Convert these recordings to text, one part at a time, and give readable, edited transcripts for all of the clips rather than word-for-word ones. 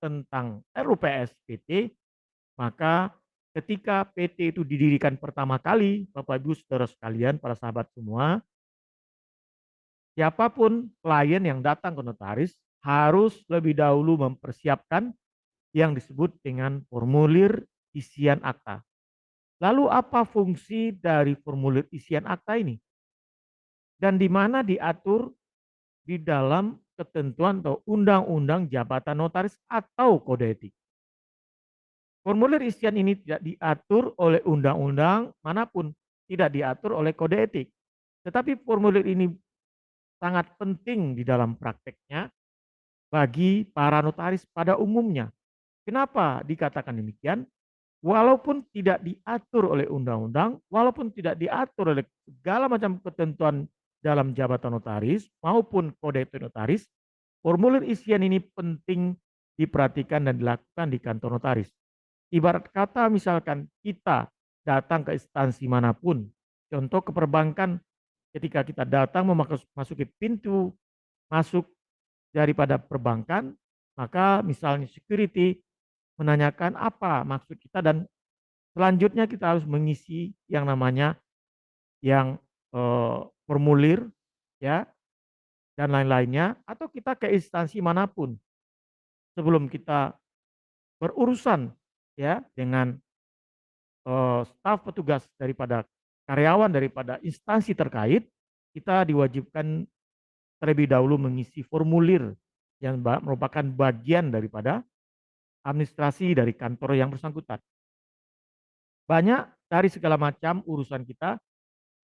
tentang RUPS PT, maka ketika PT itu didirikan pertama kali, Bapak Ibu Saudara sekalian, para sahabat semua, siapapun klien yang datang ke notaris harus lebih dahulu mempersiapkan yang disebut dengan formulir isian akta. Lalu apa fungsi dari formulir isian akta ini? Dan di mana diatur di dalam ketentuan atau undang-undang jabatan notaris atau kode etik. Formulir isian ini tidak diatur oleh undang-undang manapun, tidak diatur oleh kode etik. Tetapi formulir ini sangat penting di dalam prakteknya bagi para notaris pada umumnya. Kenapa dikatakan demikian? Walaupun tidak diatur oleh undang-undang, walaupun tidak diatur oleh segala macam ketentuan dalam jabatan notaris maupun kode etik notaris, formulir isian ini penting diperhatikan dan dilakukan di kantor notaris. Ibarat kata misalkan kita datang ke instansi manapun, contoh ke perbankan, ketika kita datang memasuki pintu masuk daripada perbankan, maka misalnya security menanyakan apa maksud kita dan selanjutnya kita harus mengisi yang namanya yang formulir ya dan lain-lainnya, atau kita ke instansi manapun sebelum kita berurusan ya dengan staf petugas daripada karyawan daripada instansi terkait, kita diwajibkan terlebih dahulu mengisi formulir yang merupakan bagian daripada administrasi dari kantor yang bersangkutan. Banyak dari segala macam urusan kita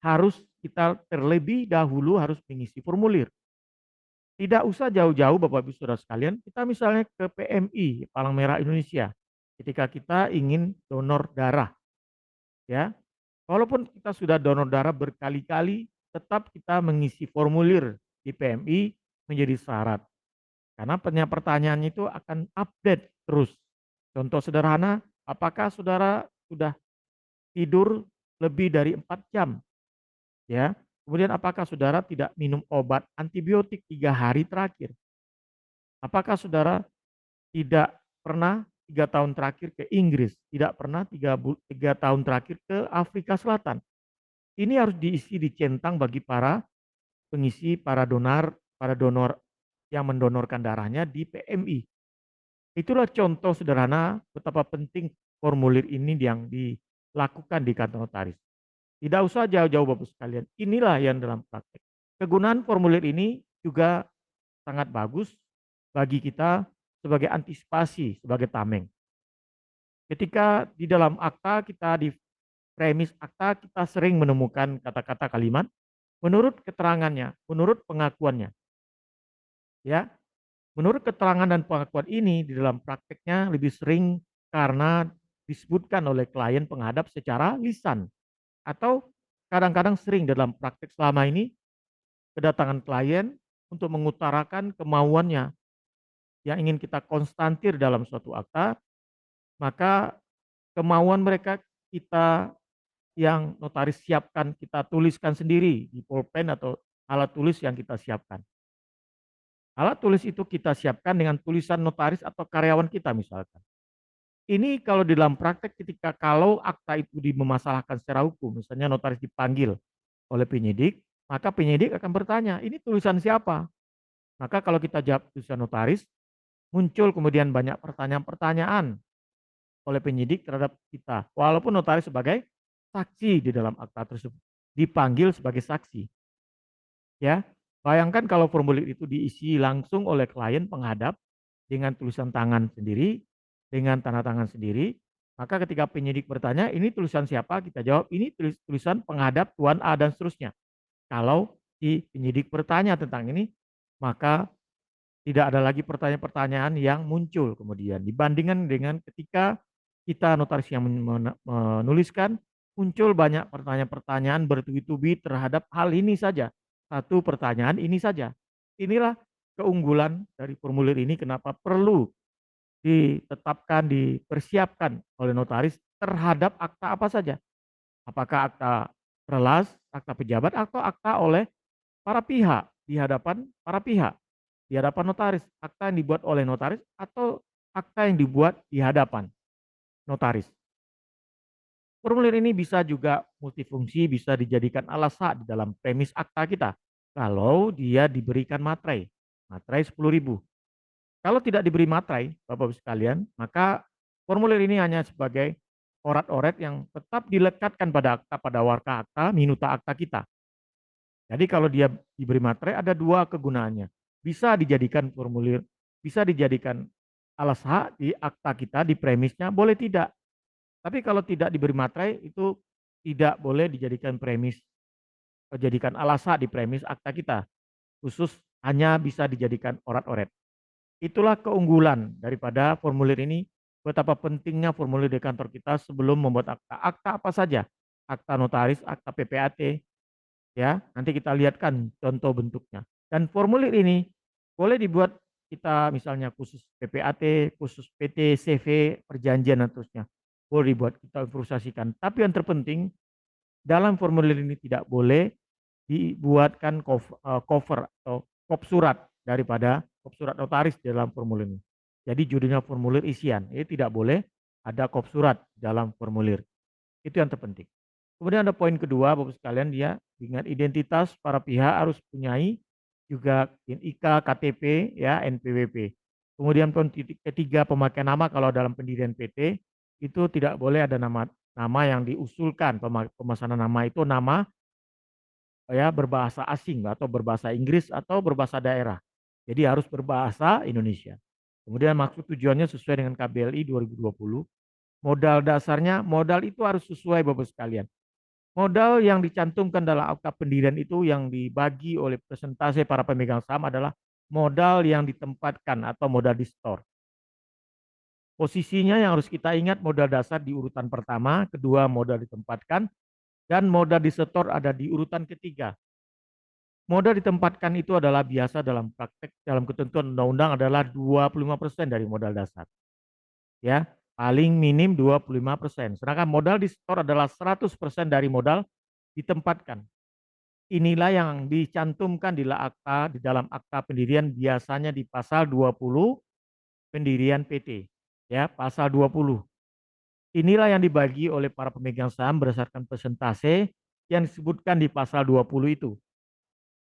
harus kita terlebih dahulu harus mengisi formulir. Tidak usah jauh-jauh Bapak Ibu Saudara sekalian, kita misalnya ke PMI, Palang Merah Indonesia, ketika kita ingin donor darah, ya. Walaupun kita sudah donor darah berkali-kali, tetap kita mengisi formulir di PMI menjadi syarat. Karena pertanyaannya itu akan update terus. Contoh sederhana, apakah saudara sudah tidur lebih dari 4 jam? Ya. Kemudian apakah saudara tidak minum obat antibiotik 3 hari terakhir? Apakah saudara tidak pernah 3 tahun terakhir ke Inggris? Tidak pernah 3 tahun terakhir ke Afrika Selatan? Ini harus diisi dicentang bagi para pengisi, para donor yang mendonorkan darahnya di PMI. Itulah contoh sederhana betapa penting formulir ini yang dilakukan di kantor notaris. Tidak usah jauh-jauh Bapak sekalian, inilah yang dalam praktek. Kegunaan formulir ini juga sangat bagus bagi kita sebagai antisipasi, sebagai tameng. Ketika di dalam akta kita di premis akta kita sering menemukan kata-kata kalimat menurut keterangannya, menurut pengakuannya. Ya, menurut keterangan dan pengakuan ini di dalam prakteknya lebih sering karena disebutkan oleh klien penghadap secara lisan atau kadang-kadang sering dalam praktek selama ini kedatangan klien untuk mengutarakan kemauannya yang ingin kita konstantir dalam suatu akta, maka kemauan mereka kita yang notaris siapkan kita tuliskan sendiri di pulpen atau alat tulis yang kita siapkan. Alat tulis itu kita siapkan dengan tulisan notaris atau karyawan kita misalkan. Ini kalau di dalam praktek ketika kalau akta itu dimasalahkan secara hukum, misalnya notaris dipanggil oleh penyidik, maka penyidik akan bertanya, ini tulisan siapa? Maka kalau kita jawab tulisan notaris, muncul kemudian banyak pertanyaan-pertanyaan oleh penyidik terhadap kita. Walaupun notaris sebagai saksi di dalam akta tersebut, dipanggil sebagai saksi. Ya, bayangkan kalau formulir itu diisi langsung oleh klien penghadap dengan tulisan tangan sendiri, dengan tanda tangan sendiri, maka ketika penyidik bertanya, ini tulisan siapa? Kita jawab, ini tulisan penghadap Tuan A dan seterusnya. Kalau si penyidik bertanya tentang ini, maka tidak ada lagi pertanyaan-pertanyaan yang muncul kemudian dibandingkan dengan ketika kita notaris yang menuliskan muncul banyak pertanyaan-pertanyaan bertubi-tubi terhadap hal ini saja. Satu pertanyaan ini saja. Inilah keunggulan dari formulir ini kenapa perlu ditetapkan, dipersiapkan oleh notaris terhadap akta apa saja. Apakah akta relas, akta pejabat, atau akta oleh para pihak di hadapan para pihak, di hadapan notaris, akta yang dibuat oleh notaris atau akta yang dibuat di hadapan notaris. Formulir ini bisa juga multifungsi, bisa dijadikan alas hak di dalam premis akta kita. Kalau dia diberikan materai, materai 10.000. Kalau tidak diberi materai, Bapak-Ibu sekalian, maka formulir ini hanya sebagai orat-oret yang tetap dilekatkan pada akta, pada warka akta, minuta akta kita. Jadi kalau dia diberi materai ada dua kegunaannya. Bisa dijadikan formulir, bisa dijadikan alas hak di akta kita, di premisnya, boleh tidak. Tapi kalau tidak diberi materai itu tidak boleh dijadikan premis, dijadikan alas hak di premis akta kita. Khusus hanya bisa dijadikan orat-oret. Itulah keunggulan daripada formulir ini. Betapa pentingnya formulir di kantor kita sebelum membuat akta. Akta apa saja? Akta notaris, akta PPAT, ya. Nanti kita lihatkan contoh bentuknya. Dan formulir ini boleh dibuat kita misalnya khusus PPAT, khusus PT, CV, perjanjian dan seterusnya. Boleh dibuat kita improvisasikan. Tapi yang terpenting dalam formulir ini tidak boleh dibuatkan cover atau kop surat daripada kop surat notaris di dalam formulir ini. Jadi judulnya formulir isian, ini tidak boleh ada kop surat dalam formulir. Itu yang terpenting. Kemudian ada poin kedua, Bapak sekalian, dia dengan identitas para pihak harus punyai juga NIK, KTP, ya, NPWP. Kemudian poin ketiga, pemakaian nama kalau dalam pendirian PT itu tidak boleh ada nama yang diusulkan. Pemesanan nama itu nama ya berbahasa asing atau berbahasa Inggris atau berbahasa daerah. Jadi harus berbahasa Indonesia. Kemudian maksud tujuannya sesuai dengan KBLI 2020. Modal dasarnya, modal itu harus sesuai Bapak sekalian. Modal yang dicantumkan dalam akta pendirian itu yang dibagi oleh presentase para pemegang saham adalah modal yang ditempatkan atau modal di store. Posisinya yang harus kita ingat modal dasar di urutan pertama, kedua modal ditempatkan, dan modal di store ada di urutan ketiga. Modal ditempatkan itu adalah biasa dalam praktek dalam ketentuan undang-undang adalah 25% dari modal dasar. Ya, paling minim 25%. Sedangkan modal di store adalah 100% dari modal ditempatkan. Inilah yang dicantumkan di dalam akta pendirian biasanya di pasal 20 pendirian PT. Ya, pasal 20. Inilah yang dibagi oleh para pemegang saham berdasarkan persentase yang disebutkan di pasal 20 itu.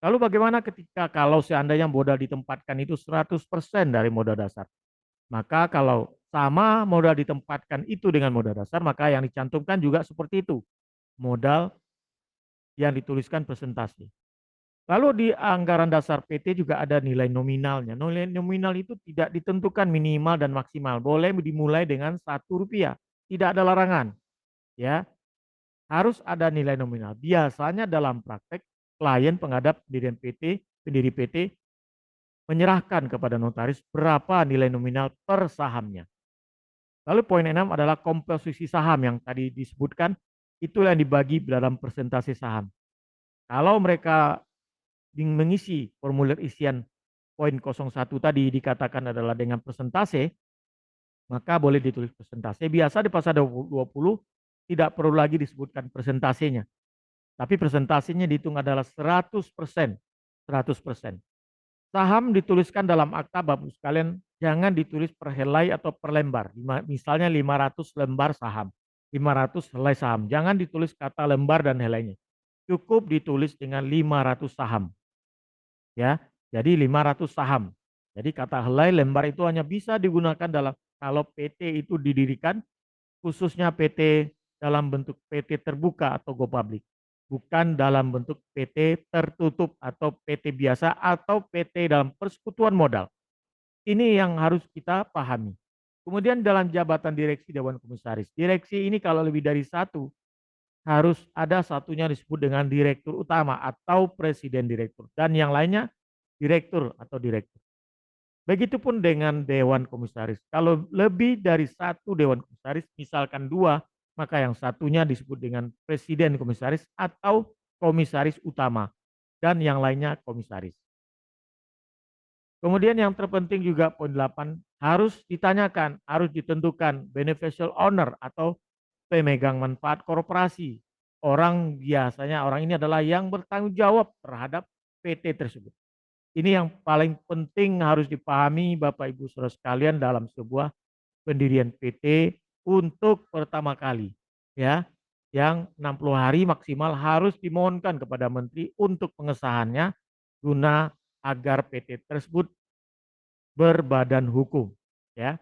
Lalu bagaimana ketika kalau seandainya modal ditempatkan itu 100% dari modal dasar? Maka kalau sama modal ditempatkan itu dengan modal dasar, maka yang dicantumkan juga seperti itu. Modal yang dituliskan presentasi. Lalu di anggaran dasar PT juga ada nilai nominalnya. Nilai nominal itu tidak ditentukan minimal dan maksimal. Boleh dimulai dengan Rp1. Tidak ada larangan. Ya, harus ada nilai nominal. Biasanya dalam praktek klien penghadap pendiri PT menyerahkan kepada notaris berapa nilai nominal per sahamnya. Lalu poin 6 adalah komposisi saham yang tadi disebutkan, itulah yang dibagi dalam persentase saham. Kalau mereka mengisi formulir isian poin 01 tadi dikatakan adalah dengan persentase, maka boleh ditulis persentase. Biasa di pasal 20 tidak perlu lagi disebutkan persentasenya. Tapi persentasenya dihitung adalah 100%. 100%. Saham dituliskan dalam akta Bapak sekalian jangan ditulis per helai atau per lembar. Misalnya 500 lembar saham, 500 helai saham. Jangan ditulis kata lembar dan helainya. Cukup ditulis dengan 500 saham. Ya, jadi 500 saham. Jadi kata helai lembar itu hanya bisa digunakan dalam kalau PT itu didirikan khususnya PT dalam bentuk PT terbuka atau go public, bukan dalam bentuk PT tertutup atau PT biasa atau PT dalam persekutuan modal. Ini yang harus kita pahami. Kemudian dalam jabatan direksi Dewan Komisaris. Direksi ini kalau lebih dari satu, harus ada satunya disebut dengan direktur utama atau presiden direktur. Dan yang lainnya direktur atau direktur. Begitupun dengan Dewan Komisaris. Kalau lebih dari satu Dewan Komisaris, misalkan dua, maka yang satunya disebut dengan Presiden Komisaris atau Komisaris Utama. Dan yang lainnya Komisaris. Kemudian yang terpenting juga poin 8, harus ditanyakan, harus ditentukan beneficial owner atau pemegang manfaat korporasi. Orang biasanya, orang ini adalah yang bertanggung jawab terhadap PT tersebut. Ini yang paling penting harus dipahami Bapak Ibu Saudara sekalian dalam sebuah pendirian PT untuk pertama kali ya, yang 60 hari maksimal harus dimohonkan kepada menteri untuk pengesahannya guna agar PT tersebut berbadan hukum ya.